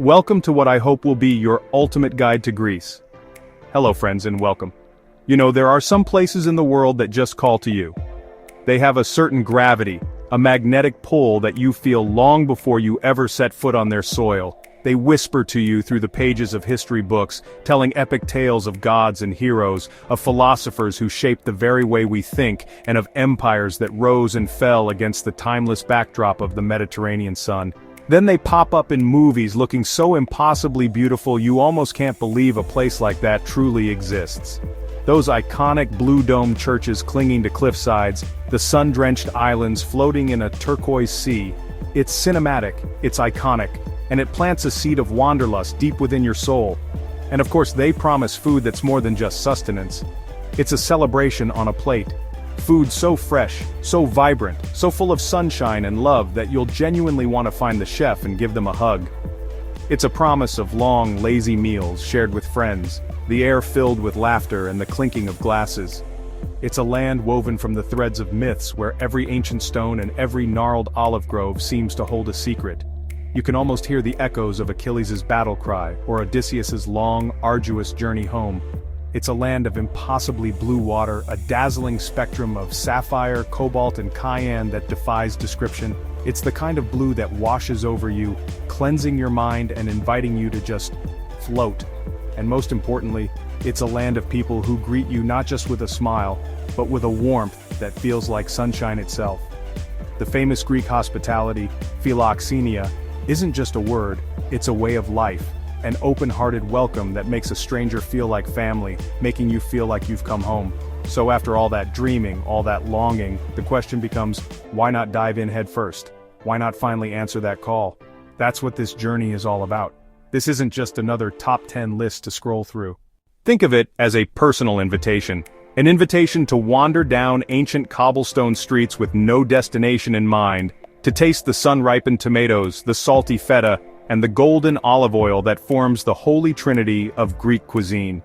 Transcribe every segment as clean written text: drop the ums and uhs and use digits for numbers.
Welcome to what I hope will be your ultimate guide to Greece. Hello friends and welcome. You know, there are some places in the world that just call to you. They have a certain gravity, a magnetic pull that you feel long before you ever set foot on their soil. They whisper to you through the pages of history books, telling epic tales of gods and heroes, of philosophers who shaped the very way we think, and of empires that rose and fell against the timeless backdrop of the Mediterranean sun. Then they pop up in movies looking so impossibly beautiful you almost can't believe a place like that truly exists. Those iconic blue-domed churches clinging to cliffsides, the sun-drenched islands floating in a turquoise sea. It's cinematic, it's iconic, and it plants a seed of wanderlust deep within your soul. And of course they promise food that's more than just sustenance. It's a celebration on a plate. Food so fresh, so vibrant, so full of sunshine and love that you'll genuinely want to find the chef and give them a hug. It's a promise of long, lazy meals shared with friends, the air filled with laughter and the clinking of glasses. It's a land woven from the threads of myths where every ancient stone and every gnarled olive grove seems to hold a secret. You can almost hear the echoes of Achilles' battle cry or Odysseus' long, arduous journey home. It's a land of impossibly blue water, a dazzling spectrum of sapphire, cobalt and cayenne that defies description. It's the kind of blue that washes over you, cleansing your mind and inviting you to just float. And most importantly, it's a land of people who greet you not just with a smile, but with a warmth that feels like sunshine itself. The famous Greek hospitality, philoxenia, isn't just a word, it's a way of life. An open-hearted welcome that makes a stranger feel like family, making you feel like you've come home. So after all that dreaming, all that longing, the question becomes, why not dive in head first? Why not finally answer that call? That's what this journey is all about. This isn't just another top 10 list to scroll through. Think of it as a personal invitation. An invitation to wander down ancient cobblestone streets with no destination in mind, to taste the sun-ripened tomatoes, the salty feta, and the golden olive oil that forms the holy trinity of Greek cuisine.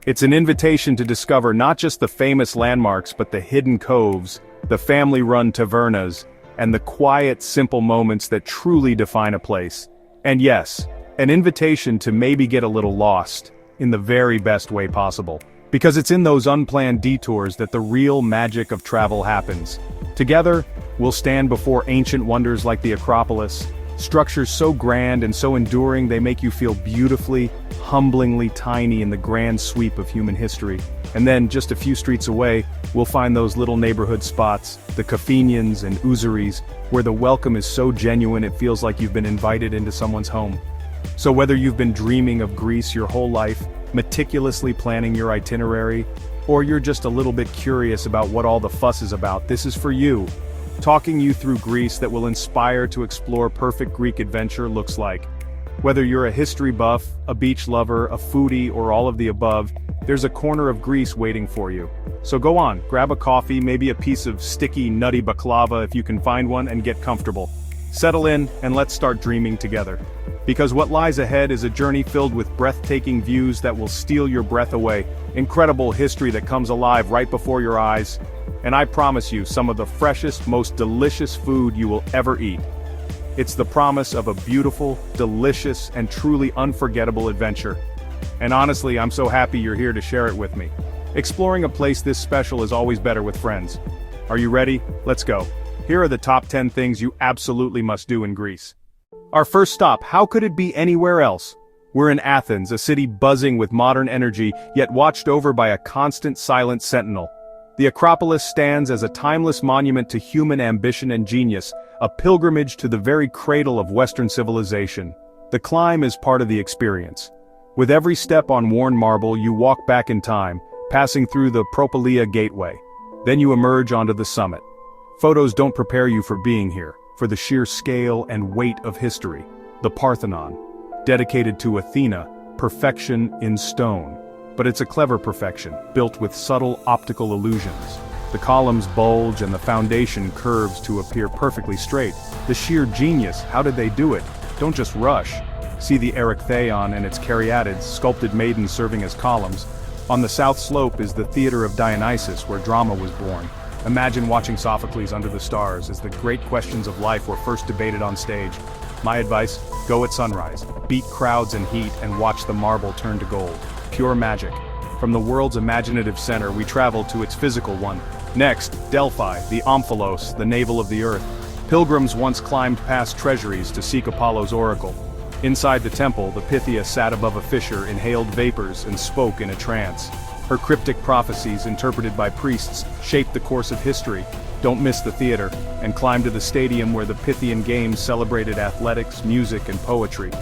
It's an invitation to discover not just the famous landmarks but the hidden coves, the family-run tavernas, and the quiet, simple moments that truly define a place. And yes, an invitation to maybe get a little lost, in the very best way possible. Because it's in those unplanned detours that the real magic of travel happens. Together, we'll stand before ancient wonders like the Acropolis, structures so grand and so enduring they make you feel beautifully, humblingly tiny in the grand sweep of human history. And then, just a few streets away, we'll find those little neighborhood spots, the kafenians and ouzeries, where the welcome is so genuine it feels like you've been invited into someone's home. So whether you've been dreaming of Greece your whole life, meticulously planning your itinerary, or you're just a little bit curious about what all the fuss is about, this is for you. Talking you through Greece that will inspire to explore perfect Greek adventure looks like. Whether you're a history buff, a beach lover, a foodie, or all of the above, there's a corner of Greece waiting for you. So go on, grab a coffee, maybe a piece of sticky, nutty baklava if you can find one, and get comfortable. Settle in, and let's start dreaming together. Because what lies ahead is a journey filled with breathtaking views that will steal your breath away, incredible history that comes alive right before your eyes, and I promise you some of the freshest, most delicious food you will ever eat. It's the promise of a beautiful, delicious, and truly unforgettable adventure. And honestly, I'm so happy you're here to share it with me. Exploring a place this special is always better with friends. Are you ready? Let's go. Here are the top 10 things you absolutely must do in Greece. Our first stop, how could it be anywhere else? We're in Athens, a city buzzing with modern energy, yet watched over by a constant silent sentinel. The Acropolis stands as a timeless monument to human ambition and genius, a pilgrimage to the very cradle of Western civilization. The climb is part of the experience. With every step on worn marble, you walk back in time, passing through the Propylaea Gateway. Then you emerge onto the summit. Photos don't prepare you for being here, for the sheer scale and weight of history. The Parthenon, dedicated to Athena, perfection in stone. But it's a clever perfection, built with subtle optical illusions. The columns bulge and the foundation curves to appear perfectly straight. The sheer genius, how did they do it? Don't just rush. See the Erechtheion and its caryatids, sculpted maidens serving as columns. On the south slope is the Theater of Dionysus, where drama was born. Imagine watching Sophocles under the stars as the great questions of life were first debated on stage. My advice, go at sunrise, beat crowds and heat and watch the marble turn to gold. Pure magic. From the world's imaginative center we travel to its physical one. Next, Delphi, the Omphalos, the navel of the earth. Pilgrims once climbed past treasuries to seek Apollo's oracle. Inside the temple, the Pythia sat above a fissure, inhaled vapors, and spoke in a trance. Her cryptic prophecies, interpreted by priests, shaped the course of history. Don't miss the theater, and climb to the stadium where the Pythian Games celebrated athletics, music, and poetry.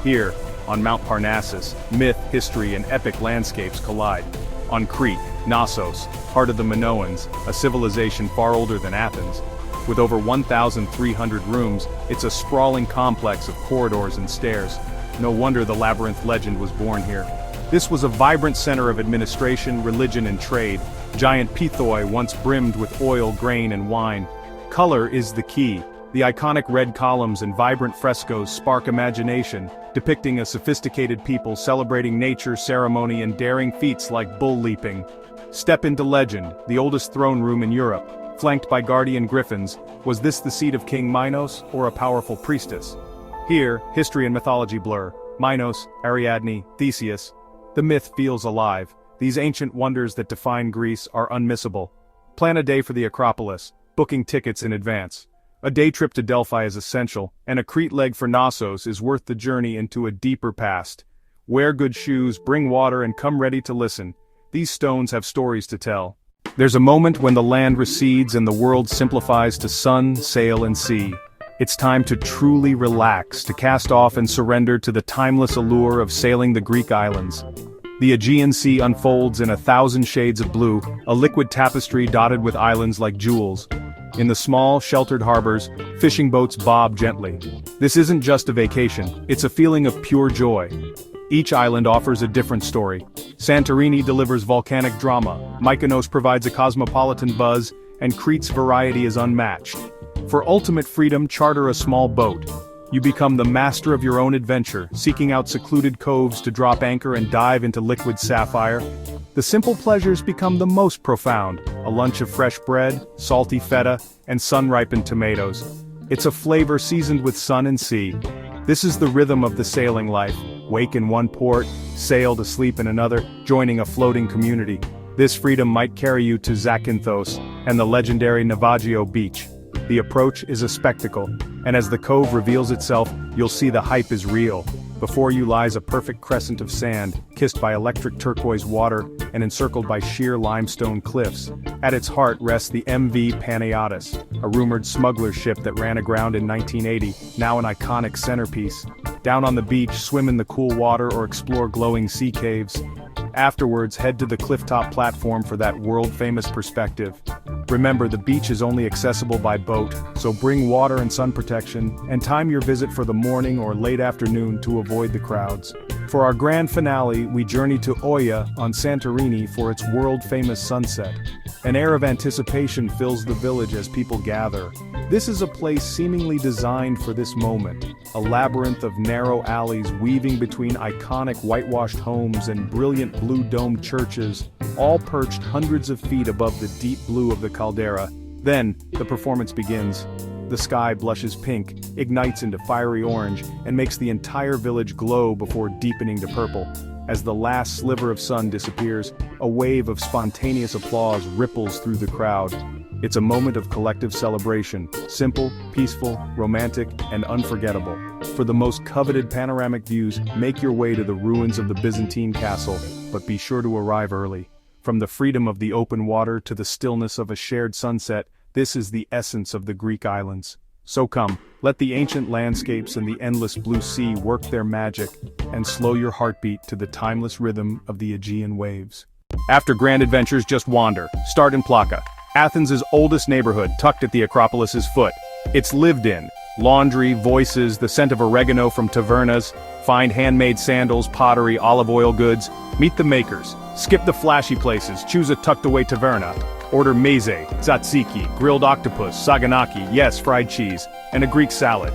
Here, on Mount Parnassus, myth, history, and epic landscapes collide. On Crete, Knossos, heart of the Minoans, a civilization far older than Athens. With over 1,300 rooms, it's a sprawling complex of corridors and stairs. No wonder the labyrinth legend was born here. This was a vibrant center of administration, religion, and trade. Giant Pythoi once brimmed with oil, grain, and wine. Color is the key. The iconic red columns and vibrant frescoes spark imagination, depicting a sophisticated people celebrating nature, ceremony, and daring feats like bull leaping. Step into legend, the oldest throne room in Europe. Flanked by guardian griffins, was this the seat of King Minos, or a powerful priestess? Here, history and mythology blur. Minos, Ariadne, Theseus. The myth feels alive. These ancient wonders that define Greece are unmissable. Plan a day for the Acropolis, booking tickets in advance. A day trip to Delphi is essential, and a Crete leg for Knossos is worth the journey into a deeper past. Wear good shoes, bring water, and come ready to listen. These stones have stories to tell. There's a moment when the land recedes and the world simplifies to sun, sail, and sea. It's time to truly relax, to cast off and surrender to the timeless allure of sailing the Greek islands. The Aegean Sea unfolds in 1,000 shades of blue, a liquid tapestry dotted with islands like jewels. In the small, sheltered harbors, fishing boats bob gently. This isn't just a vacation, it's a feeling of pure joy. Each island offers a different story. Santorini delivers volcanic drama, Mykonos provides a cosmopolitan buzz, and Crete's variety is unmatched. For ultimate freedom, charter a small boat. You become the master of your own adventure, seeking out secluded coves to drop anchor and dive into liquid sapphire. The simple pleasures become the most profound, a lunch of fresh bread, salty feta, and sun-ripened tomatoes. It's a flavor seasoned with sun and sea. This is the rhythm of the sailing life. Wake in one port, sail to sleep in another, joining a floating community. This freedom might carry you to Zakynthos and the legendary Navajo beach. The approach is a spectacle, and as the cove reveals itself, you'll see the hype is real. Before you lies a perfect crescent of sand, kissed by electric turquoise water and encircled by sheer limestone cliffs. At its heart rests the MV Panayotis, a rumored smuggler ship that ran aground in 1980, now an iconic centerpiece. Down on the beach, swim in the cool water or explore glowing sea caves. Afterwards, head to the clifftop platform for that world-famous perspective. Remember, the beach is only accessible by boat, so bring water and sun protection, and time your visit for the morning or late afternoon to avoid the crowds. For our grand finale, we journey to Oia on Santorini for its world-famous sunset. An air of anticipation fills the village as people gather. This is a place seemingly designed for this moment, a labyrinth of narrow alleys weaving between iconic whitewashed homes and brilliant blue-domed churches, all perched hundreds of feet above the deep blue of the caldera. Then, the performance begins. The sky blushes pink, ignites into fiery orange, and makes the entire village glow before deepening to purple. As the last sliver of sun disappears, a wave of spontaneous applause ripples through the crowd. It's a moment of collective celebration, simple, peaceful, romantic, and unforgettable. For the most coveted panoramic views, make your way to the ruins of the Byzantine castle, but be sure to arrive early. From the freedom of the open water to the stillness of a shared sunset, this is the essence of the Greek islands. So come, let the ancient landscapes and the endless blue sea work their magic, and slow your heartbeat to the timeless rhythm of the Aegean waves. After grand adventures, just wander. Start in Plaka, Athens' oldest neighborhood tucked at the Acropolis's foot. It's lived in. Laundry, voices, the scent of oregano from tavernas. Find handmade sandals, pottery, olive oil goods. Meet the makers. Skip the flashy places, choose a tucked-away taverna. Order meze, tzatziki, grilled octopus, saganaki, yes, fried cheese, and a Greek salad.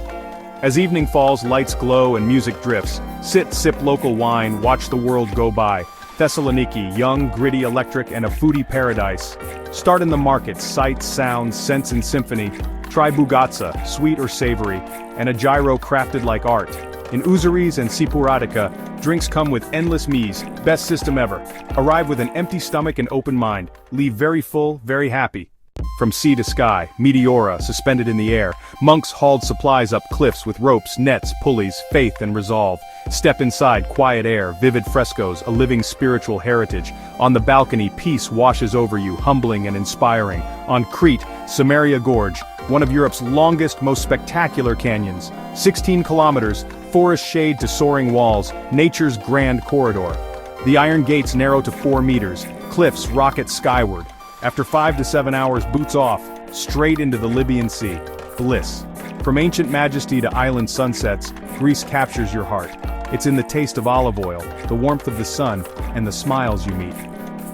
As evening falls, lights glow and music drifts. Sit, sip local wine, watch the world go by. Thessaloniki, young, gritty, electric, and a foodie paradise. Start in the markets, sights, sounds, scents and symphony. Try bugatsa, sweet or savory, and a gyro crafted like art. In Uzeris and Sipuratica, drinks come with endless meas, best system ever. Arrive with an empty stomach and open mind. Leave very full, very happy. From sea to sky, meteora suspended in the air. Monks hauled supplies up cliffs with ropes, nets, pulleys, faith and resolve. Step inside, quiet air, vivid frescoes, a living spiritual heritage. On the balcony, peace washes over you, humbling and inspiring. On Crete, Samaria Gorge, one of Europe's longest, most spectacular canyons. 16 kilometers, forest shade to soaring walls, nature's grand corridor. The iron gates narrow to 4 meters, cliffs rocket skyward. After 5 to 7 hours, boots off, straight into the Libyan Sea. Bliss. From ancient majesty to island sunsets, Greece captures your heart. It's in the taste of olive oil, the warmth of the sun, and the smiles you meet.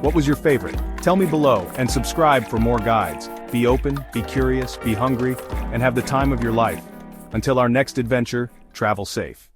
What was your favorite? Tell me below, and subscribe for more guides. Be open, be curious, be hungry, and have the time of your life. Until our next adventure, travel safe.